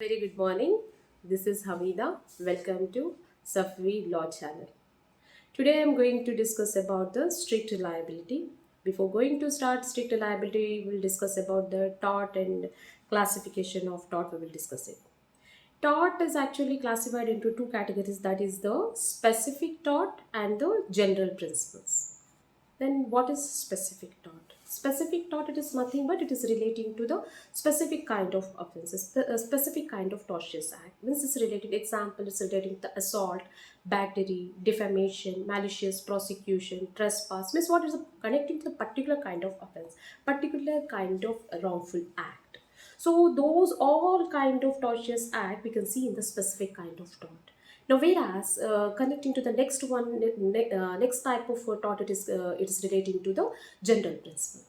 Very good morning. This is Hamida. Welcome to Safavi Law Channel. Today I am going to discuss about the strict liability. Before going to start strict liability, we will discuss about the tort and classification of tort. We will discuss it. Tort is actually classified into two categories, that is the specific tort and the general principles. Then what is specific tort? Specific tort, it is nothing but it is relating to the specific kind of offenses, a specific kind of tortious act. Means it's related, example, it's relating to assault, battery, defamation, malicious prosecution, trespass. Means what is connecting to the particular kind of offense, particular kind of wrongful act. So those all kind of tortious act we can see in the specific kind of tort. Now, whereas connecting to the next one, next type of tort, it is relating to the general principle.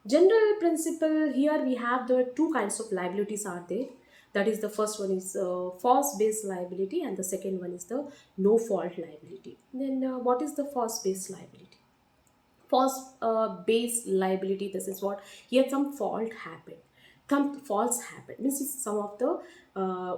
General principle, here we have the two kinds of liabilities are there. That is, the first one is false based liability, and the second one is the no fault liability. Then, what is the false based liability? False base liability, this is what here some fault happened, some false happened, means it's some of the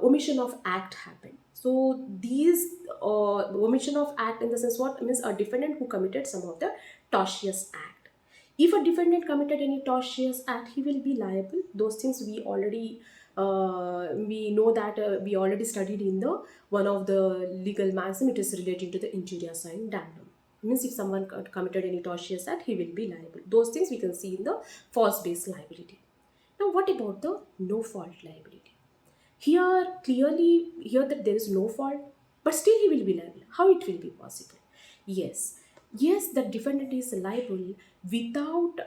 omission of act happened. So these omission of act in the sense what means a defendant who committed some of the tortious act. If a defendant committed any tortious act, he will be liable. Those things we already we know that we already studied in the one of the legal maxim. It is relating to the injuria sign damnum. Means if someone committed any tortious act, he will be liable. Those things we can see in the false based liability. Now, what about the no fault liability? Here clearly here that there is no fault, but still he will be liable. How it will be possible? Yes, yes, the defendant is liable without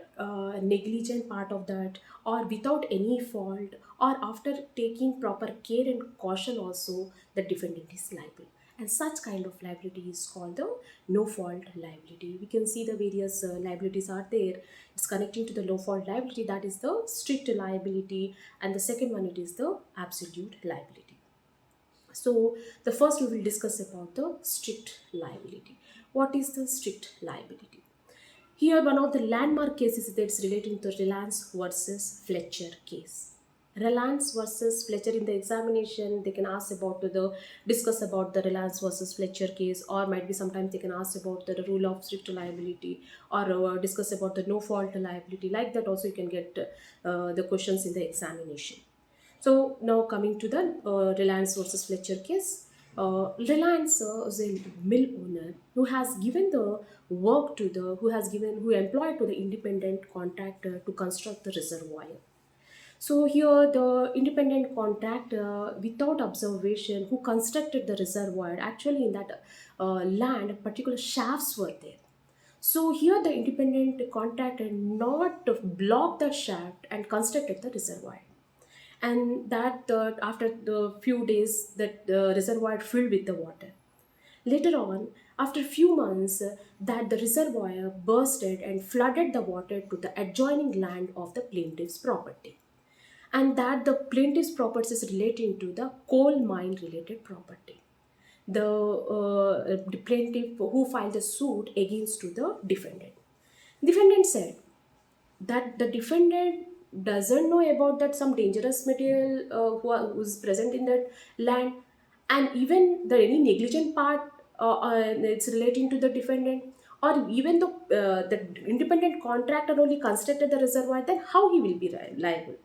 negligent part of that, or without any fault, or after taking proper care and caution also, the defendant is liable. And such kind of liability is called the no fault liability. We can see the various liabilities are there. It's connecting to the no fault liability, that is the strict liability, and the second one it is the absolute liability. So the first we will discuss about the strict liability. What is the strict liability? Here one of the landmark cases that's relating to Reliance versus Fletcher case. Reliance versus Fletcher, in the examination they can ask about the discuss about the Reliance versus Fletcher case, or might be sometimes they can ask about the rule of strict liability, or discuss about the no fault liability. Like that also you can get the questions in the examination. So now coming to the Reliance versus Fletcher case. Reliance is a mill owner who has given the work to the who employed to the independent contractor to construct the reservoir. So here the independent contractor, without observation, who constructed the reservoir, actually in that land particular shafts were there. So here the independent contractor not blocked the shaft and constructed the reservoir, and that after the few days that the reservoir filled with the water. Later on, after few months, that the reservoir bursted and flooded the water to the adjoining land of the plaintiff's property, and that the plaintiff's property is relating to the coal mine related property. The plaintiff who filed the suit against to the defendant. Defendant said that the defendant doesn't know about that some dangerous material who's present in that land, and even the any negligent part it's relating to the defendant, or even the independent contractor only constructed the reservoir, then how he will be liable?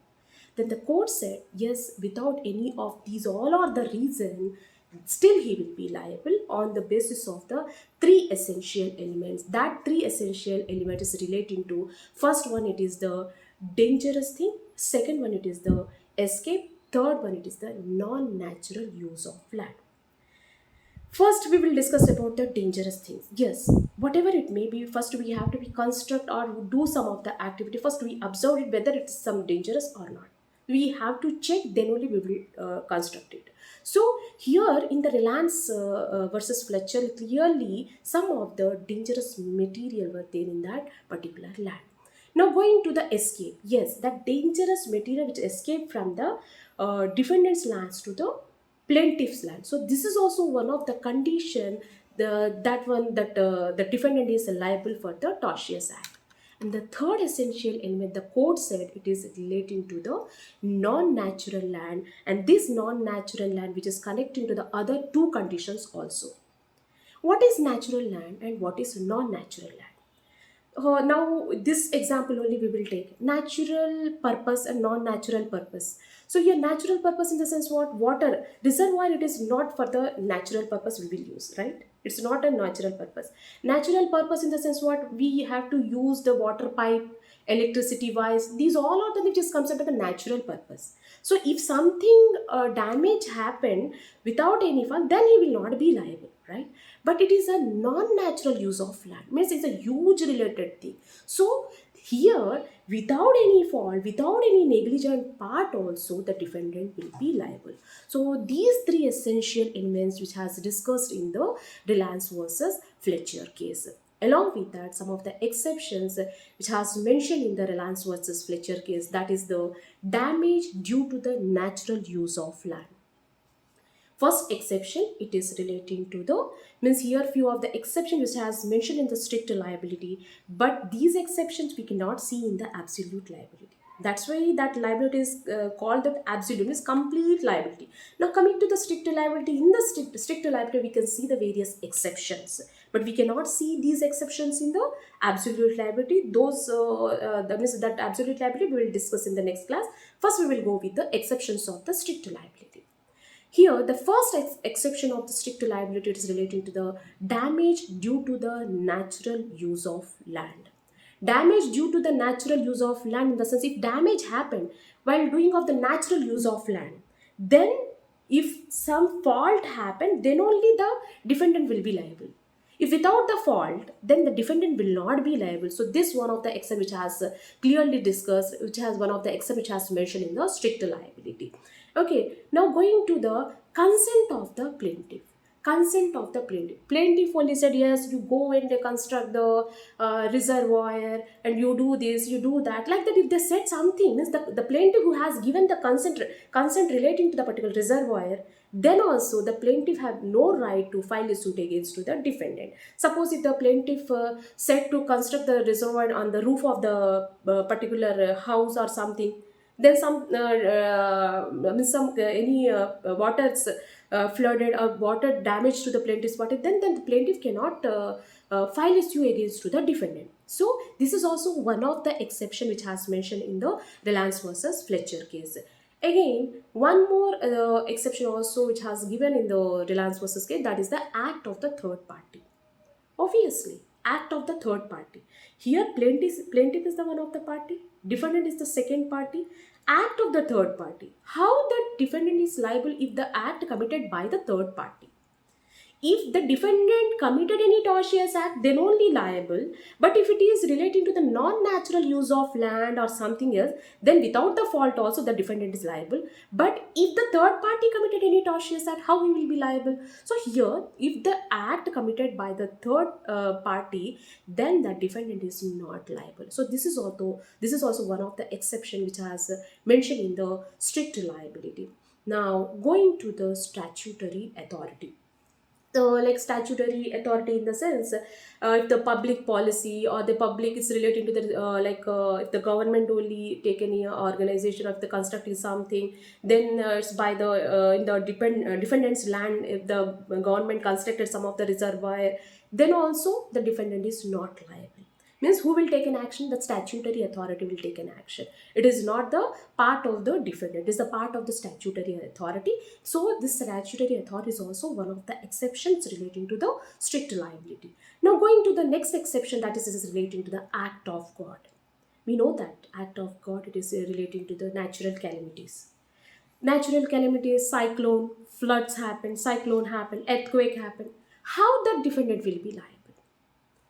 Then the court said, yes, without any of these all are the reason, still he will be liable on the basis of the three essential elements. That three essential element is relating to, first one it is the dangerous thing, second one it is the escape, third one it is the non-natural use of land. First, we will discuss about the dangerous things. Yes, whatever it may be, first we have to be construct or do some of the activity. First, we observe it whether it's some dangerous or not. We have to check, then only we will construct it. So here in the Reliance versus Fletcher, clearly some of the dangerous material were there in that particular land. Now going to the escape, yes, that dangerous material which escaped from the defendant's lands to the plaintiff's land. So this is also one of the condition, the that one that the defendant is liable for the tortious act. And the third essential element, the code said it is relating to the non-natural land, and this non-natural land which is connecting to the other two conditions also. What is natural land and what is non-natural land? Now this example only we will take natural purpose and non-natural purpose. So here natural purpose in the sense what, water reservoir, it is not for the natural purpose we will use, right? It's not a natural purpose. Natural purpose in the sense what, we have to use the water pipe, electricity wise, these all are the which is comes under the natural purpose. So if something damage happened without any fault, then he will not be liable, right? But it is a non-natural use of land, means it's a huge related thing. So here, without any fault, without any negligent part also, the defendant will be liable. So these three essential elements which has discussed in the Reliance versus Fletcher case. Along with that, some of the exceptions which has mentioned in the Reliance versus Fletcher case, that is the damage due to the natural use of land. First exception, it is relating to the, means here few of the exceptions which has mentioned in the strict liability, but these exceptions we cannot see in the absolute liability. That's why that liability is called the absolute, means complete liability. Now coming to the strict liability, in the strict liability we can see the various exceptions, but we cannot see these exceptions in the absolute liability. Those that means that absolute liability we will discuss in the next class. First we will go with the exceptions of the strict liability. Here, the first exception of the strict liability is relating to the damage due to the natural use of land. Damage due to the natural use of land in the sense, if damage happened while doing of the natural use of land, then if some fault happened, then only the defendant will be liable. If without the fault, then the defendant will not be liable. So this one of the exception which has clearly discussed, which has one of the exception which has mentioned in the strict liability. Okay, now going to the consent of the plaintiff. Consent of the plaintiff. Plaintiff only said, yes, you go and construct the reservoir and you do this, you do that. Like that, if they said something, means the plaintiff who has given the consent relating to the particular reservoir, then also the plaintiff have no right to file a suit against to the defendant. Suppose if the plaintiff said to construct the reservoir on the roof of the particular house or something, then some any waters flooded or water damage to the plaintiff's water, then the plaintiff cannot file a suit against to the defendant. So this is also one of the exception which has mentioned in the Reliance versus Fletcher case. Again, one more exception also which has given in the Reliance versus case, that is the act of the third party. Obviously, act of the third party. Here, plaintiff is the one of the party, defendant is the second party. Act of the third party. How the defendant is liable if the act committed by the third party? If the defendant committed any tortious act, then only liable. But if it is relating to the non-natural use of land or something else, then without the fault also the defendant is liable. But if the third party committed any tortious act, how he will be liable? So here, if the act committed by the third party, then the defendant is not liable. So this is also one of the exception which has mentioned in the strict liability. Now going to the statutory authority. Like statutory authority in the sense, if the public policy or the public is relating to the if the government only take any organization, of the constructing something, then it's by the in the defendant's land. If the government constructed some of the reservoir, then also the defendant is not liable. Means who will take an action? The statutory authority will take an action. It is not the part of the defendant, it is the part of the statutory authority. So this statutory authority is also one of the exceptions relating to the strict liability. Now going to the next exception, that is relating to the act of God. We know that act of God, it is relating to the natural calamities. Natural calamities, cyclone, floods happen, cyclone happen, earthquake happen. How the defendant will be liable?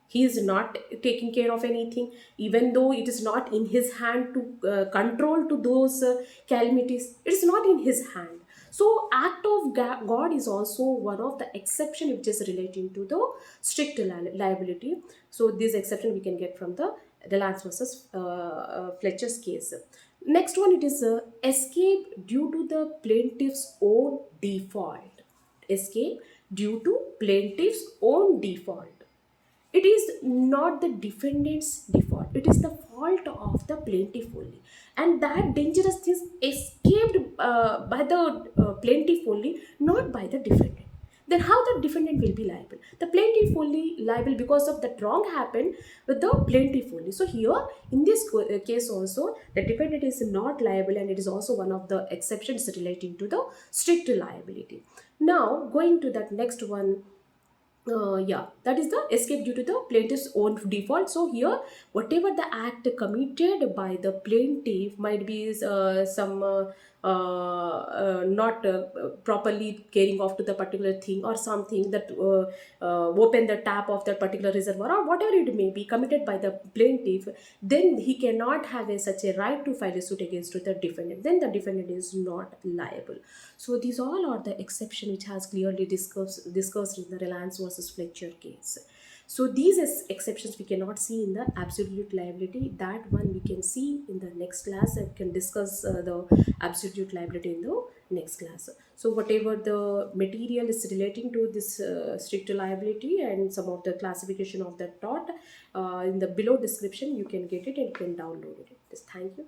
He is not taking care of anything, even though it is not in his hand to control to those calamities. It is not in his hand. So act of God is also one of the exception which is relating to the strict liability. So this exception we can get from the Reliance versus Fletcher's case. Next one, it is escape due to the plaintiff's own default. Escape due to plaintiff's own default. It is not the defendant's default. it is the fault of the plaintiff only, and that dangerous things escaped by the plaintiff only, not by the defendant. Then how the defendant will be liable? The plaintiff only liable because of that wrong happened with the plaintiff only. So here in this case also, the defendant is not liable, and it is also one of the exceptions relating to the strict liability. Now going to that next one, yeah, that is the escape due to the plaintiff's own default. So here, whatever the act committed by the plaintiff might be some not properly caring off to the particular thing, or something that open the tap of that particular reservoir, or whatever it may be committed by the plaintiff, then he cannot have such a right to file a suit against the defendant. Then the defendant is not liable. So these all are the exception which has clearly discussed in the Reliance versus Fletcher case. So these exceptions we cannot see in the absolute liability. That one we can see in the next class. I can discuss the absolute liability in the next class. So whatever the material is relating to this strict liability and some of the classification of the tort in the below description, you can get it and you can download it. Just thank you.